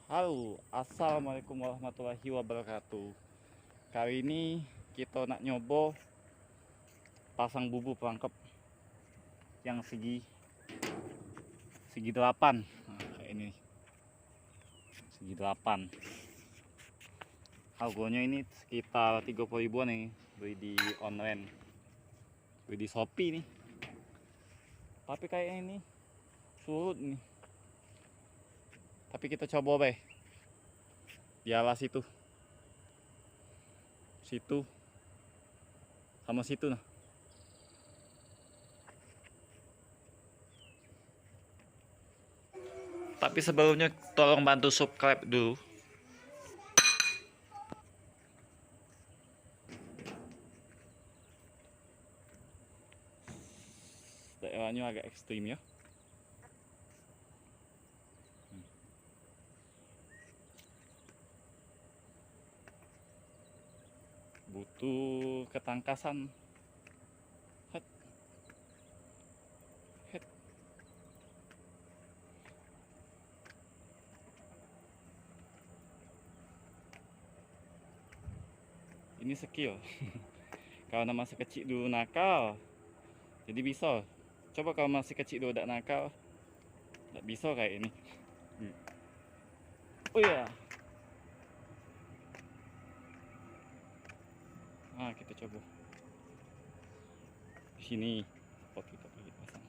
Halo, assalamualaikum warahmatullahi wabarakatuh. Kali ini kita nak nyoba pasang bubu perangkap yang segi 8. Nah, kayak ini segi 8. Harganya ini sekitar 30 ribuan nih, beli di online, beli di Shopee nih. Tapi kayaknya ini surut nih. Tapi kita coba be. Biarlah situ sama situ nah. Tapi sebelumnya tolong bantu subscribe dulu. Daerahnya agak ekstrim ya. Butuh ketangkasan. Het. Het. Ini skill. Kalau masih kecil dulu nakal, jadi bisa. Coba kalau masih kecil dulu tidak nakal, tidak bisa kayak ini. Oh ya. Nah, kita coba. Di sini spot kita pasang.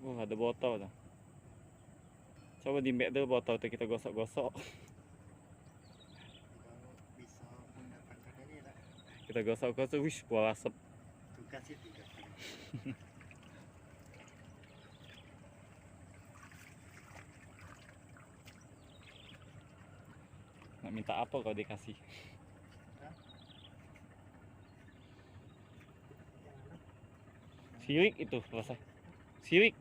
Wah, ada botol dah. Coba dimbek dulu botol tuh, kita gosok-gosok. Bisa mendapatkan ini lah. Kita gosok-gosok, wih, buah asap. Tugas itu tugas. Nggak minta apa kalau dikasih. Sirik itu selesai. Sirik.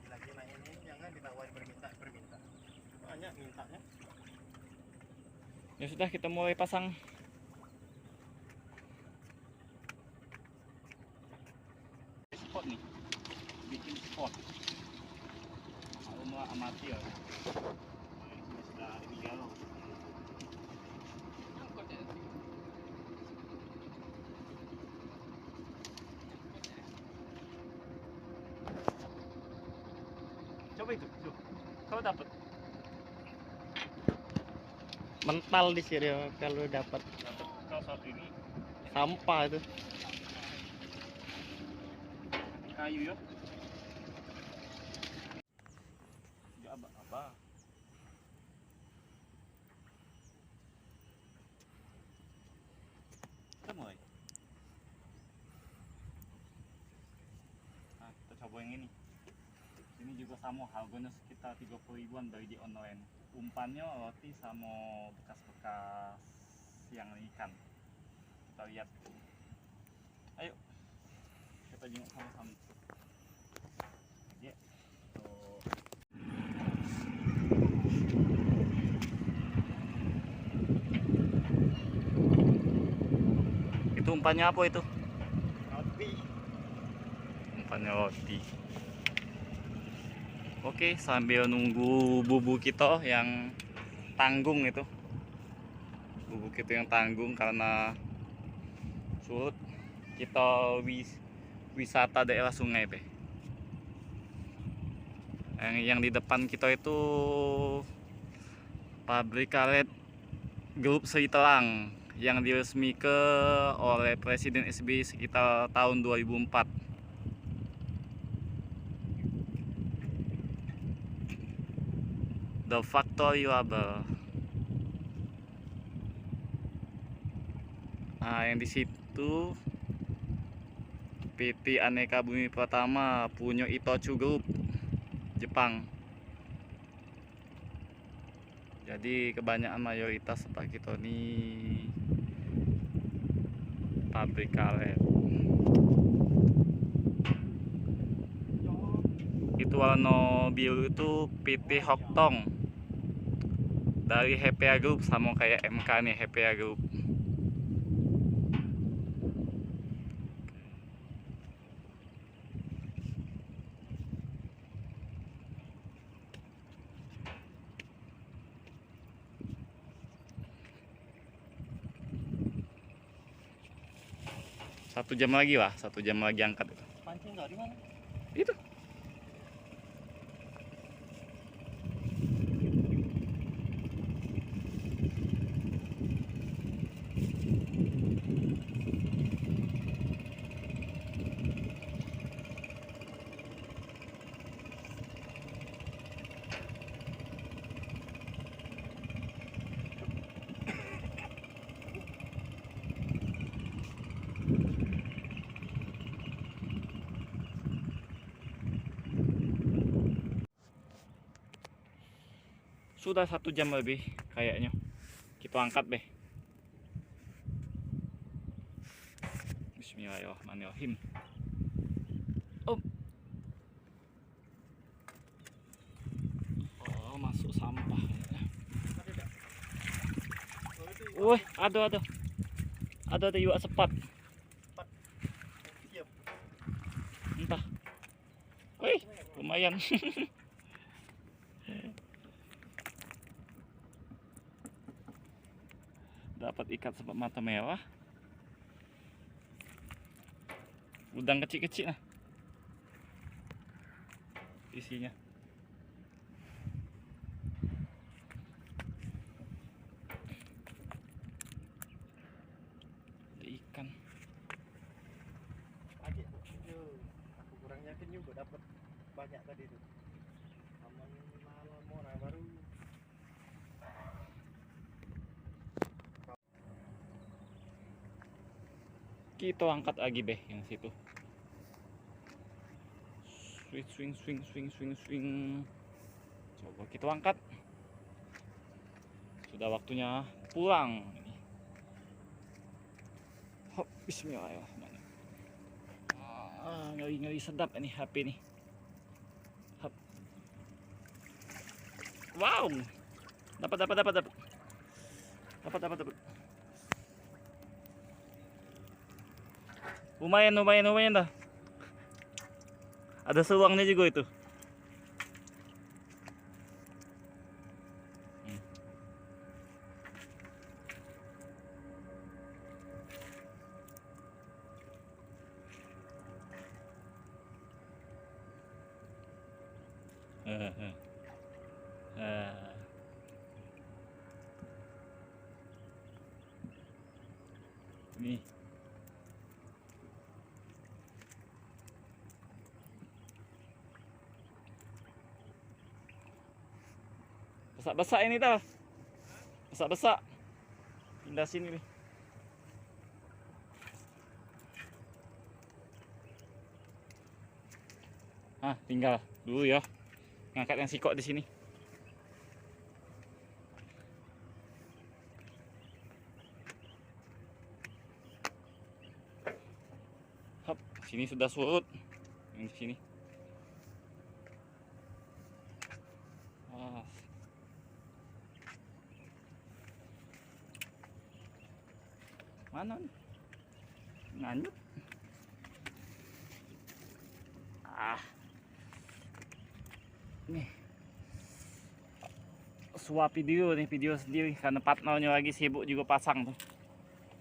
Lagi main ini jangan ditawar berminta. Banyak mintanya. Ya sudah, kita mulai pasang. Spot nih, bikin spot. Kalau mau amatir, ini sudah ini galau. Coba itu, tuh. Kau dapat? Mental di sini kalau dapat Kalau satu ini sampah itu. kayu ya. Ya apa? Kita mulai. Nah, kita coba yang ini. Ini juga sama, harganya sekitar 30 ribuan dari di online. Umpannya roti sama bekas-bekas yang ikan. Kita lihat. Ayo, kita jenguk sama-sama. Ya. Tuh. Itu umpannya apa itu? Roti. Umpannya roti. Oke, sambil nunggu bubu kita yang tanggung itu. Bubu kita yang tanggung karena surut. Kita wisata daerah sungai, Pe. Yang di depan kita itu pabrik karet Grup Sri Telang yang diresmikan oleh Presiden SBY sekitar tahun 2004. The Factory Rubber. Nah, yang di situ PT Aneka Bumi Pertama punya Itochu Group Jepang. Jadi kebanyakan mayoritas sepak kita ini pabrik karet. Itu warna biru itu PT Hoktong dari HPA Group, sama kayak MK nih, HPA Group. Satu jam lagi lah, 1 jam lagi angkat itu. Pancing dari mana? Itu. Sudah 1 jam lebih kayaknya. Kita angkat deh. Bismillahirrahmanirrahim. Oh, masuk sampah. Woi, ada juga sepat. Siap. Entah. Wih, lumayan. Dapat ikat sepat mata merah. Udang kecil-kecil nah. Isinya. Ada ikan. Aja. Aku kurang yakin juga dapat banyak tadi itu. Aman malam mau baru. Kita angkat lagi deh yang situ. Swing. Coba kita angkat. Sudah waktunya pulang. Hop, bismillahirrahmanirrahim. Ngeri sedap ini HP nih. Hop. Wow. Dapat. Lumayan dah. Ada seruangnya juga itu. Nih. Besak-besak ini tau. Besak-besak. Pindah sini nih. Tinggal dulu ya. Ngangkat yang sikok di sini. Hop, sini sudah surut. Yang di sini. Mana nih? Nganyut. Nih. Suap video sendiri karena partnernya lagi sibuk juga pasang tuh.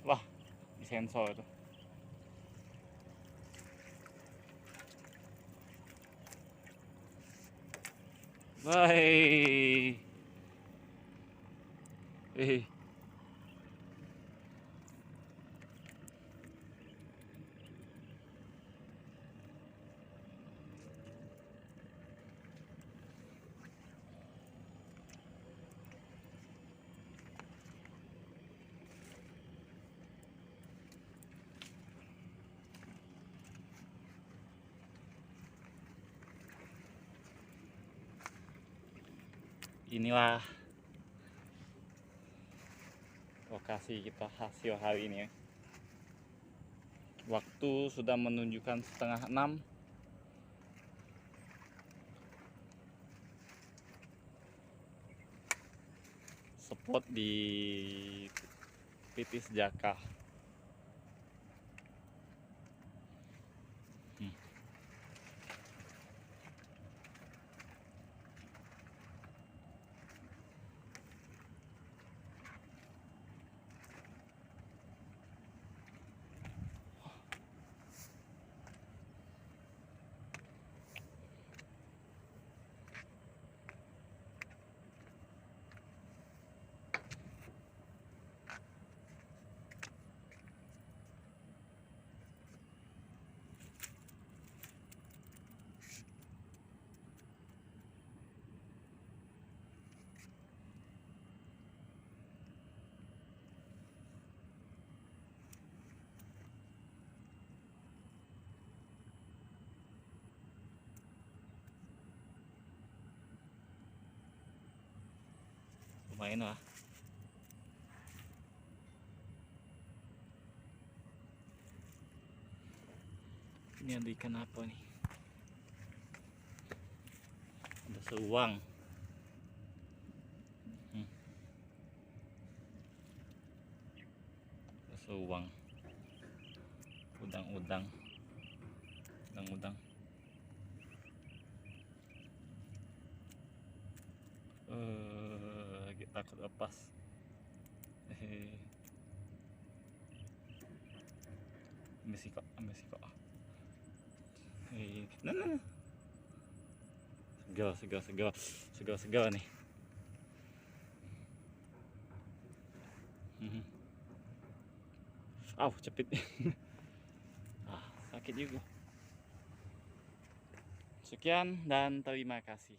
Wah, di sensor itu. Bye. Eh. Inilah lokasi kita hasil hari ini. Waktu sudah menunjukkan 5:30. Spot di Pitis Jaka. Lumayan lah. Ini ada ikan apa nih? Ada seuang. Ada seuang. Udang-udang. Udang-udang. Lagi takut lepas. Ambil si kok. Nah. Segal nih. Cepit. Sakit juga. Sekian dan terima kasih.